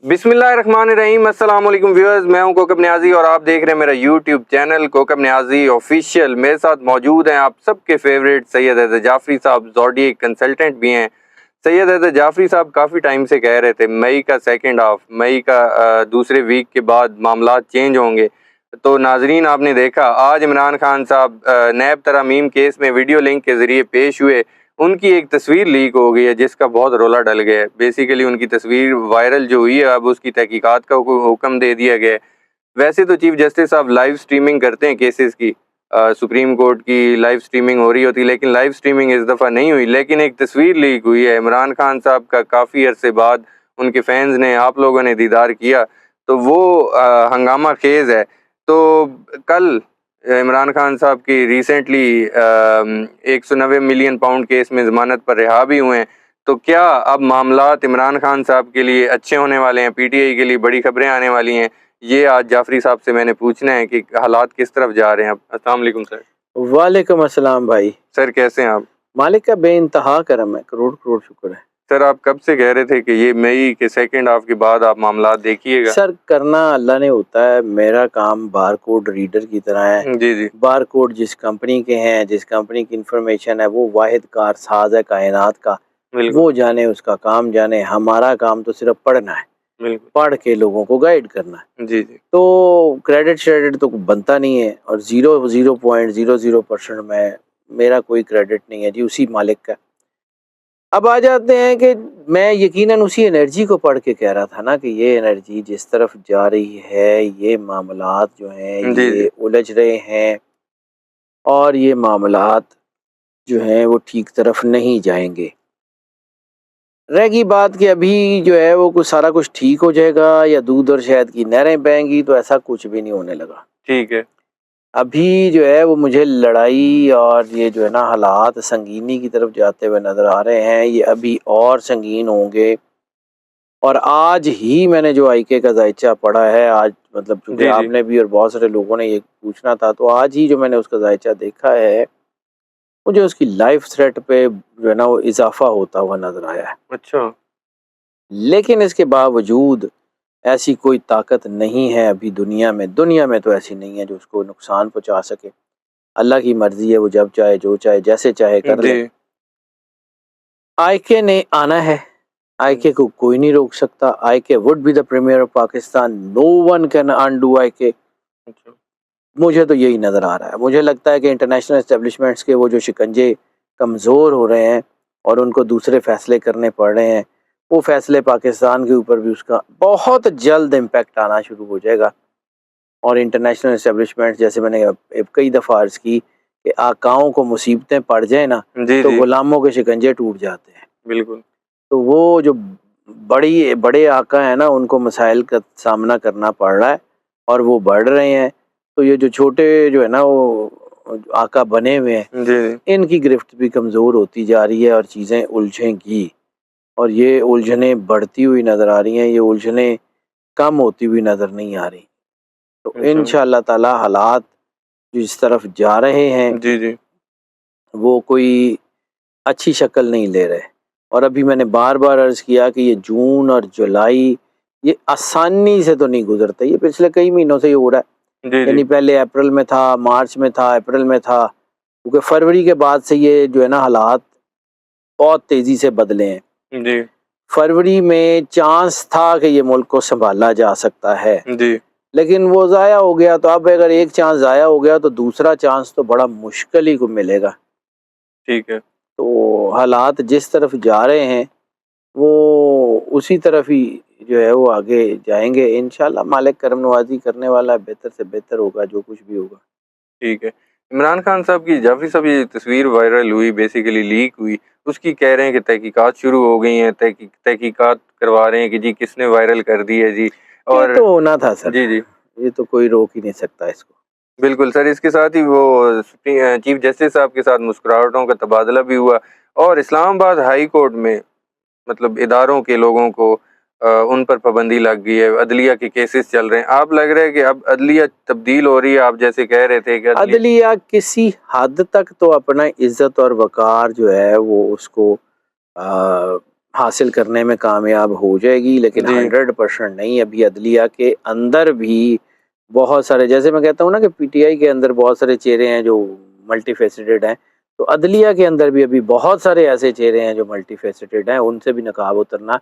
بسم اللہ الرحمن الرحیم۔ السلام علیکم ویورز، میں ہوں کوکب نیازی اور آپ دیکھ رہے ہیں میرا یوٹیوب چینل کوکب نیازی آفیشیل۔ میرے ساتھ موجود ہیں آپ سب کے فیوریٹ سید حیدر جعفری صاحب، زوڈیک کنسلٹنٹ بھی ہیں۔ سید حیدر جعفری صاحب کافی ٹائم سے کہہ رہے تھے مئی کا سیکنڈ ہاف، مئی کا دوسرے ویک کے بعد معاملات چینج ہوں گے۔ تو ناظرین آپ نے دیکھا آج عمران خان صاحب نیب ترامیم کیس میں ویڈیو لنک کے ذریعے پیش ہوئے۔ ان کی ایک تصویر لیک ہو گئی ہے جس کا بہت رولا ڈل گیا ہے۔ بیسیکلی ان کی تصویر وائرل جو ہوئی ہے، اب اس کی تحقیقات کا حکم دے دیا گیا ہے۔ ویسے تو چیف جسٹس صاحب لائیو سٹریمنگ کرتے ہیں کیسز کی، سپریم کورٹ کی لائیو سٹریمنگ ہو رہی ہوتی، لیکن لائیو سٹریمنگ اس دفعہ نہیں ہوئی۔ لیکن ایک تصویر لیک ہوئی ہے عمران خان صاحب کا، کافی عرصے بعد ان کے فینز نے، آپ لوگوں نے دیدار کیا، تو وہ ہنگامہ خیز ہے۔ تو کل عمران خان صاحب کی ریسنٹلی 190 ملین پاؤنڈ کیس میں ضمانت پر رہا بھی ہوئے ہیں۔ تو کیا اب معاملات عمران خان صاحب کے لیے اچھے ہونے والے ہیں؟ پی ٹی آئی کے لیے بڑی خبریں آنے والی ہیں؟ یہ آج جعفری صاحب سے میں نے پوچھنا ہے کہ حالات کس طرف جا رہے ہیں اب۔ السلام علیکم سر۔ وعلیکم السلام بھائی۔ سر کیسے ہیں آپ؟ مالک کا بے انتہا کرم ہے، کروڑ کروڑ شکر ہے۔ سر آپ کب سے کہہ رہے تھے کہ یہ مئی کے سیکنڈ ہاف کے بعد آپ معاملات دیکھیے گا؟ سر کرنا اللہ نے ہوتا ہے، میرا کام بار کوڈ ریڈر کی طرح ہے۔ جی بار کوڈ جس کمپنی کے ہیں، جس کمپنی کی انفارمیشن ہے، وہ واحد کار ساز ہے کائنات کا، وہ جانے، اس کا کام جانے۔ ہمارا کام تو صرف پڑھنا ہے، پڑھ کے لوگوں کو گائیڈ کرنا ہے۔ جی تو کریڈٹ شریڈٹ تو بنتا نہیں ہے، اور 0.00% میں میرا کوئی کریڈٹ نہیں ہے جی، اسی مالک کا۔ اب آ جاتے ہیں کہ میں یقیناً اسی انرجی کو پڑھ کے کہہ رہا تھا نا کہ یہ انرجی جس طرف جا رہی ہے، یہ معاملات جو ہیں یہ الجھ رہے ہیں، اور یہ معاملات جو ہیں وہ ٹھیک طرف نہیں جائیں گے۔ رہ گئی بات کہ ابھی جو ہے وہ سارا کچھ ٹھیک ہو جائے گا یا دودھ اور شہد کی نہریں بہیں گی، تو ایسا کچھ بھی نہیں ہونے لگا۔ ٹھیک ہے۔ ابھی جو ہے وہ مجھے لڑائی اور یہ جو ہے نا حالات سنگینی کی طرف جاتے ہوئے نظر آ رہے ہیں۔ یہ ابھی اور سنگین ہوں گے، اور آج ہی میں نے جو آئی کے کا ذائچہ پڑھا ہے، آج مطلب چونکہ آپ نے بھی اور بہت سارے لوگوں نے یہ پوچھنا تھا، تو آج ہی جو میں نے اس کا ذائچہ دیکھا ہے، مجھے اس کی لائف تھریٹ پہ جو ہے نا وہ اضافہ ہوتا ہوا نظر آیا ہے۔ اچھا۔ لیکن اس کے باوجود ایسی کوئی طاقت نہیں ہے ابھی دنیا میں تو ایسی نہیں ہے جو اس کو نقصان پہنچا سکے۔ اللہ کی مرضی ہے، وہ جب چاہے جو چاہے جیسے چاہے کر لے۔ آئی کے نے آنا ہے، آئی کے کو کوئی نہیں روک سکتا۔ I K would be the premier of Pakistan, no one can undo I K. مجھے تو یہی نظر آ رہا ہے۔ مجھے لگتا ہے کہ انٹرنیشنل اسٹیبلشمنٹس کے وہ جو شکنجے کمزور ہو رہے ہیں اور ان کو دوسرے فیصلے کرنے پڑ رہے ہیں، وہ فیصلے پاکستان کے اوپر بھی اس کا بہت جلد امپیکٹ آنا شروع ہو جائے گا۔ اور انٹرنیشنل اسٹیبلشمنٹ، جیسے میں نے کئی دفعہ عرض کی کہ آقاؤں کو مصیبتیں پڑ جائیں نا تو غلاموں کے شکنجے ٹوٹ جاتے ہیں۔ بالکل۔ تو وہ جو بڑے آقا ہیں نا، ان کو مسائل کا سامنا کرنا پڑ رہا ہے اور وہ بڑھ رہے ہیں۔ تو یہ جو چھوٹے جو ہے نا وہ آقا بنے ہوئے ہیں، ان کی گرفت بھی کمزور ہوتی جا رہی ہے اور چیزیں الجھیں گی، اور یہ الجھنیں بڑھتی ہوئی نظر آ رہی ہیں، یہ الجھنیں کم ہوتی ہوئی نظر نہیں آ رہی۔ تو انشاءاللہ تعالی حالات جس طرف جا رہے ہیں وہ کوئی اچھی شکل نہیں لے رہے۔ اور ابھی میں نے بار بار عرض کیا کہ یہ جون اور جولائی یہ آسانی سے تو نہیں گزرتا، یہ پچھلے کئی مہینوں سے یہ ہو رہا ہے۔ یعنی پہلے اپریل میں تھا، مارچ میں تھا، اپریل میں تھا، کیونکہ فروری کے بعد سے یہ جو ہے نا حالات بہت تیزی سے بدلے ہیں۔ فروری میں چانس تھا کہ یہ ملک کو سنبھالا جا سکتا ہے، لیکن وہ ضائع ہو گیا۔ تو اب اگر ایک چانس ضائع ہو گیا تو دوسرا چانس تو بڑا مشکل ہی کو ملے گا۔ ٹھیک ہے۔ تو حالات جس طرف جا رہے ہیں وہ اسی طرف ہی جو ہے وہ آگے جائیں گے انشاءاللہ۔ مالک کرم نوازی کرنے والا، بہتر سے بہتر ہوگا جو کچھ بھی ہوگا۔ ٹھیک ہے۔ عمران خان صاحب کی، جعفری صاحب یہ تصویر وائرل ہوئی، بیسیکلی لیک ہوئی، اس کی کہہ رہے ہیں کہ تحقیقات شروع ہو گئی ہیں، تحقیقات کروا رہے ہیں کہ جی کس نے وائرل کر دی ہے جی، اور یہ تو ہونا تھا سر، یہ تو کوئی روک ہی نہیں سکتا اس کو۔ بالکل سر۔ اس کے ساتھ ہی وہ چیف جسٹس صاحب کے ساتھ مسکراہٹوں کا تبادلہ بھی ہوا، اور اسلام آباد ہائی کورٹ میں مطلب اداروں کے لوگوں کو ان پر پابندی لگ گئی ہے، عدلیہ کے کیسز چل رہے ہیں۔ آپ لگ رہا ہے کہ اب عدلیہ تبدیل ہو رہی ہے، آپ جیسے کہہ رہے تھے کہ عدلیہ کسی حد تک تو اپنا عزت اور وقار جو ہے وہ اس کو حاصل کرنے میں کامیاب ہو جائے گی، لیکن جی 100% نہیں. ابھی عدلیہ کے اندر بھی بہت سارے، جیسے میں کہتا ہوں نا کہ پی ٹی آئی کے اندر بہت سارے چہرے ہیں جو ملٹی فیسیٹڈ ہیں، تو عدلیہ کے اندر بھی ابھی بہت سارے ایسے چہرے ہیں جو ملٹی فیسیٹڈ ہیں. ان سے بھی نقاب اترنا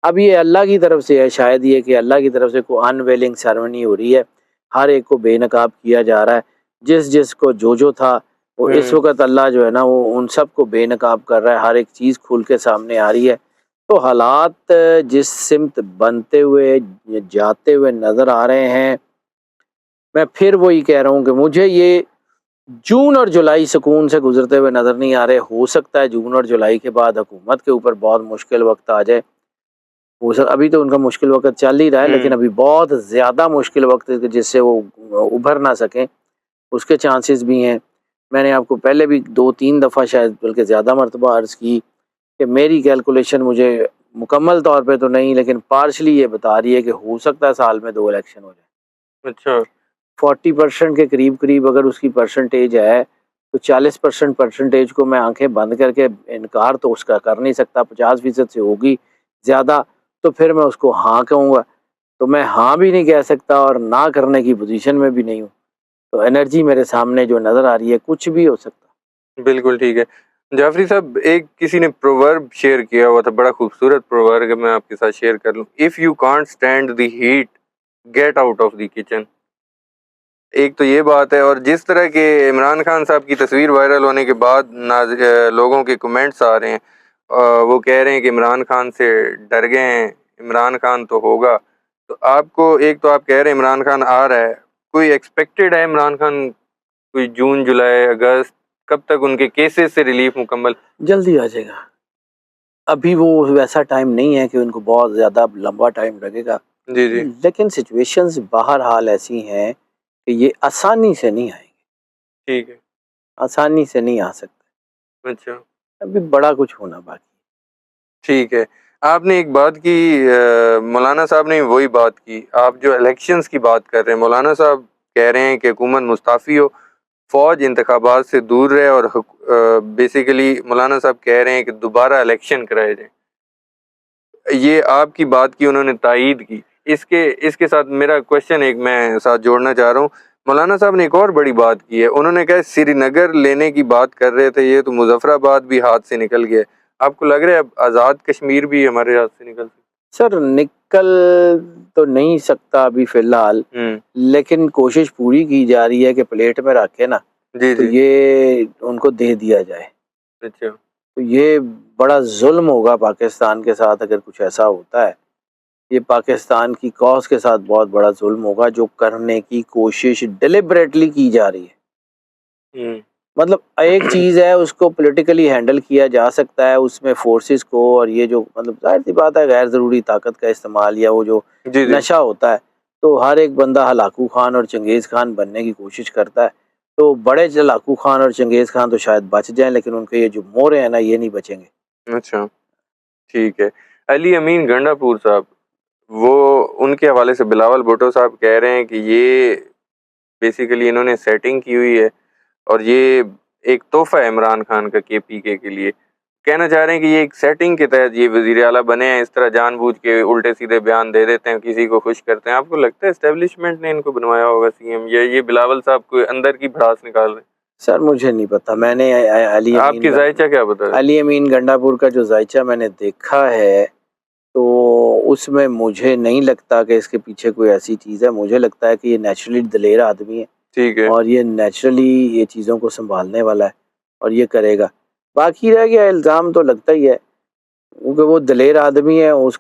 اب یہ اللہ کی طرف سے ہے، شاید یہ کہ اللہ کی طرف سے کوئی انویلنگ سیرمنی ہو رہی ہے، ہر ایک کو بے نقاب کیا جا رہا ہے. جس کو جو تھا وہ اس وقت اللہ جو ہے نا وہ ان سب کو بے نقاب کر رہا ہے، ہر ایک چیز کھل کے سامنے آ رہی ہے. تو حالات جس سمت بنتے ہوئے جاتے ہوئے نظر آ رہے ہیں، میں پھر وہی کہہ رہا ہوں کہ مجھے یہ جون اور جولائی سکون سے گزرتے ہوئے نظر نہیں آ رہے. ہو سکتا ہے جون اور جولائی کے بعد حکومت کے اوپر بہت مشکل وقت آ جائے. ابھی تو ان کا مشکل وقت چل ہی رہا ہے، لیکن ابھی بہت زیادہ مشکل وقت ہے جس سے وہ ابھر نہ سکیں، اس کے چانسز بھی ہیں. میں نے آپ کو پہلے بھی 2-3 دفعہ شاید بلکہ زیادہ مرتبہ عرض کی کہ میری کیلکولیشن مجھے مکمل طور پہ تو نہیں لیکن پارشلی یہ بتا رہی ہے کہ ہو سکتا ہے سال میں 2 الیکشن ہو جائے. اچھا 40% کے قریب اگر اس کی پرسنٹیج ہے تو 40% پرسنٹیج کو میں آنکھیں بند کر کے انکار تو اس کا کر نہیں سکتا. 50% سے ہوگی زیادہ تو پھر میں اس کو ہاں کہوں گا. تو میں ہاں بھی نہیں کہہ سکتا اور نہ کرنے کی پوزیشن میں بھی نہیں ہوں. تو انرجی میرے سامنے جو نظر آ رہی ہے کچھ بھی ہو سکتا. بالکل ٹھیک ہے. جعفری صاحب ایک کسی نے پروورب شیئر کیا ہوا تھا، بڑا خوبصورت پروورب، میں آپ کے ساتھ شیئر کر لوں. If you can't stand the heat get out of the kitchen. ایک تو یہ بات ہے، اور جس طرح کے عمران خان صاحب کی تصویر وائرل ہونے کے بعد لوگوں کے کمنٹس آ رہے ہیں، وہ کہہ رہے ہیں کہ عمران خان سے ڈر گئے ہیں، عمران خان تو ہوگا. تو آپ کو ایک تو آپ کہہ رہے ہیں عمران خان آ رہا ہے، کوئی ایکسپیکٹڈ ہے عمران خان کوئی جون جولائی اگست کب تک ان کے کیسز سے ریلیف مکمل؟ جلدی آ جائے گا. ابھی وہ ویسا ٹائم نہیں ہے کہ ان کو بہت زیادہ لمبا ٹائم لگے گا. جی جی لیکن سچویشنز بہرحال ایسی ہیں کہ یہ آسانی سے نہیں آئیں گے، ٹھیک ہے. آسانی سے نہیں آ سکتے. اچھا ابھی بڑا کچھ ہونا باقی. ٹھیک ہے. آپ نے ایک بات کی، مولانا صاحب نے وہی بات کی. آپ جو الیکشنز کی بات کر رہے ہیں، مولانا صاحب کہہ رہے ہیں کہ حکومت مستعفی ہو، فوج انتخابات سے دور رہے، اور بیسیکلی مولانا صاحب کہہ رہے ہیں کہ دوبارہ الیکشن کرائے جائیں. یہ آپ کی بات کی انہوں نے تائید کی. اس کے ساتھ میرا کوشچن ایک میں ساتھ جوڑنا چاہ رہا ہوں. مولانا صاحب نے ایک اور بڑی بات کی ہے. انہوں نے کہا سری نگر لینے کی بات کر رہے تھے، یہ تو مظفر آباد بھی ہاتھ سے نکل گیا. آپ کو لگ رہا ہے اب آزاد کشمیر بھی ہمارے ہاتھ سے نکل سر نکل تو نہیں سکتا ابھی فی الحال، لیکن کوشش پوری کی جا رہی ہے کہ پلیٹ میں رکھ کے نا جی تو جی یہ ان کو دے دیا جائے. اچھا تو یہ بڑا ظلم ہوگا پاکستان کے ساتھ اگر کچھ ایسا ہوتا ہے. یہ پاکستان کی کاز کے ساتھ بہت بڑا ظلم ہوگا جو کرنے کی کوشش ڈیلیبریٹلی کی جا رہی ہے. مطلب ایک چیز ہے اس کو پولیٹیکلی ہینڈل کیا جا سکتا ہے، اس میں فورسز کو، اور یہ جو مطلب ظاہر سی بات ہے غیر ضروری طاقت کا استعمال یا وہ جو جی جی نشہ ہوتا ہے، تو ہر ایک بندہ ہلاکو خان اور چنگیز خان بننے کی کوشش کرتا ہے. تو بڑے ہلاکو خان اور چنگیز خان تو شاید بچ جائیں، لیکن ان کے یہ جو مورے ہیں نا یہ نہیں بچیں گے. اچھا ٹھیک ہے. علی امین گنڈا پور صاحب، وہ ان کے حوالے سے بلاول بھٹو صاحب کہہ رہے ہیں کہ یہ بیسیکلی انہوں نے سیٹنگ کی ہوئی ہے، اور یہ ایک تحفہ ہے عمران خان کا کے پی کے لیے. کہنا چاہ رہے ہیں کہ یہ ایک سیٹنگ کے تحت یہ وزیر اعلیٰ بنے ہیں، اس طرح جان بوجھ کے الٹے سیدھے بیان دے دیتے ہیں، کسی کو خوش کرتے ہیں. آپ کو لگتا ہے اسٹیبلشمنٹ نے ان کو بنوایا ہوگا سی ایم، یا یہ بلاول صاحب کو اندر کی بھڑاس نکال رہے ہیں؟ سر مجھے نہیں پتا. میں نے آپ کی ذائچہ کیا بتا رہے؟ علی امین گنڈا پور کا جو ذائچہ میں نے دیکھا ہے تو اس میں مجھے نہیں لگتا کہ اس کے پیچھے کوئی ایسی چیز ہے. مجھے لگتا ہے کہ یہ نیچرلی دلیر آدمی ہے، ٹھیک ہے اور یہ نیچرلی یہ چیزوں کو سنبھالنے والا ہے اور یہ کرے گا. باقی رہ گیا الزام تو لگتا ہی ہے کیونکہ وہ دلیر آدمی ہے، اس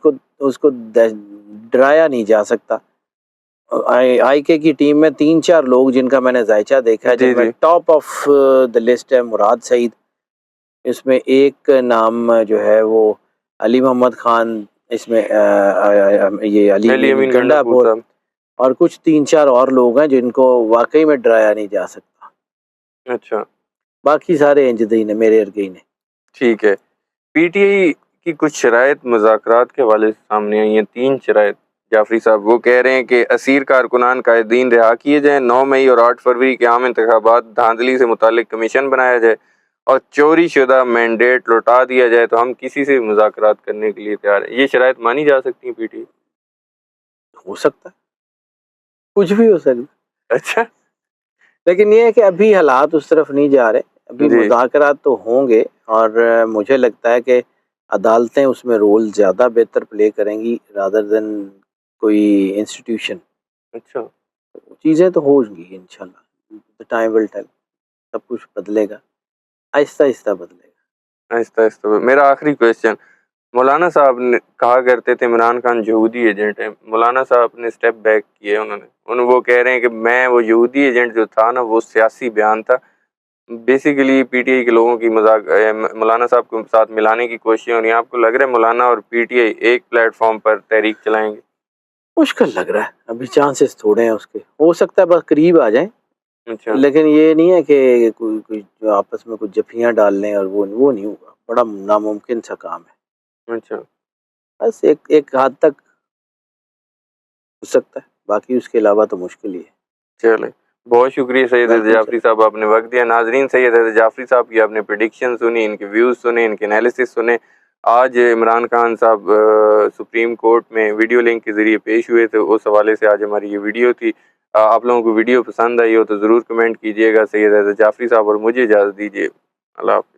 کو ڈرایا نہیں جا سکتا. آئی کے کی ٹیم میں 3-4 لوگ جن کا میں نے ذائچہ دیکھا ہے، جی جن میں جی ٹاپ آف دا لسٹ ہے مراد سعید. اس میں ایک نام جو ہے وہ علی محمد خان، اس میں یہ علی امین گنڈا پور، صاحب. اور کچھ 3-4 اور لوگ ہیں جن کو واقعی میں ڈرایا نہیں جا سکتا. اچھا باقی سارے انجدین ہیں، میرے ارگین ہیں. ٹھیک ہے. پی ٹی آئی کی کچھ شرائط مذاکرات کے حوالے سے سامنے آئی ہیں، 3 شرائط. جعفری صاحب وہ کہہ رہے ہیں کہ اسیر کارکنان قائدین رہا کیے جائیں، 9 مئی اور 8 فروری کے عام انتخابات دھاندلی سے متعلق کمیشن بنایا جائے، اور چوری شدہ مینڈیٹ لوٹا دیا جائے تو ہم کسی سے مذاکرات کرنے کے لیے تیار ہیں. یہ شرائط مانی جا سکتی ہیں پی ٹی؟ ہو سکتا ہے، کچھ بھی ہو سکتا ہے، اچھا لیکن یہ ہے کہ ابھی حالات اس طرف نہیں جا رہے. ابھی جی مذاکرات تو ہوں گے، اور مجھے لگتا ہے کہ عدالتیں اس میں رول زیادہ بہتر پلے کریں گی رادر دین کوئی انسٹیٹیوشن. اچھا چیزیں تو ہوں گی انشاءاللہ، ٹائم ول ٹیل. سب کچھ بدلے گا، آہستہ آہستہ بدلے گا. آہستہ آہستہ. میرا آخری کویشچن، مولانا صاحب نے کہا کرتے تھے عمران خان یہودی ایجنٹ ہے. مولانا صاحب نے اسٹیپ بیک کیے، وہ کہہ رہے ہیں کہ میں وہ یہودی ایجنٹ جو تھا نا وہ سیاسی بیان تھا. بیسیکلی پی ٹی آئی کے لوگوں کی مذاق مولانا صاحب کو ساتھ ملانے کی کوششیں ہو رہی ہیں. آپ کو لگ رہا ہے مولانا اور پی ٹی آئی ایک پلیٹ فارم پر تحریک چلائیں گے؟ مشکل لگ رہا ہے، ابھی چانسز تھوڑے ہیں اس کے. ہو سکتا ہے بس قریب آ جائیں، اچھا لیکن یہ نہیں ہے کہ کوئی جو آپس میں کچھ جفیاں ڈال لیں، اور وہ نہیں ہوگا. بڑا ناممکن سا کام ہے. اچھا بس ایک حد تک ہو سکتا ہے، باقی اس کے علاوہ تو مشکل ہی ہے. چلیں، بہت شکریہ سید حیدر جعفری صاحب، آپ نے وقت دیا. ناظرین، سید حیدر جعفری صاحب کی آپ نے پریڈکشن سنی، ان کے ویوز سنے، ان کے انالیسس سنے. آج عمران خان صاحب سپریم کورٹ میں ویڈیو لنک کے ذریعے پیش ہوئے تھے، اس حوالے سے آج ہماری یہ ویڈیو تھی. آپ لوگوں کو ویڈیو پسند آئی ہو تو ضرور کمنٹ کیجیے گا. سید حیدر جعفری صاحب اور مجھے اجازت دیجیے. اللہ حافظ.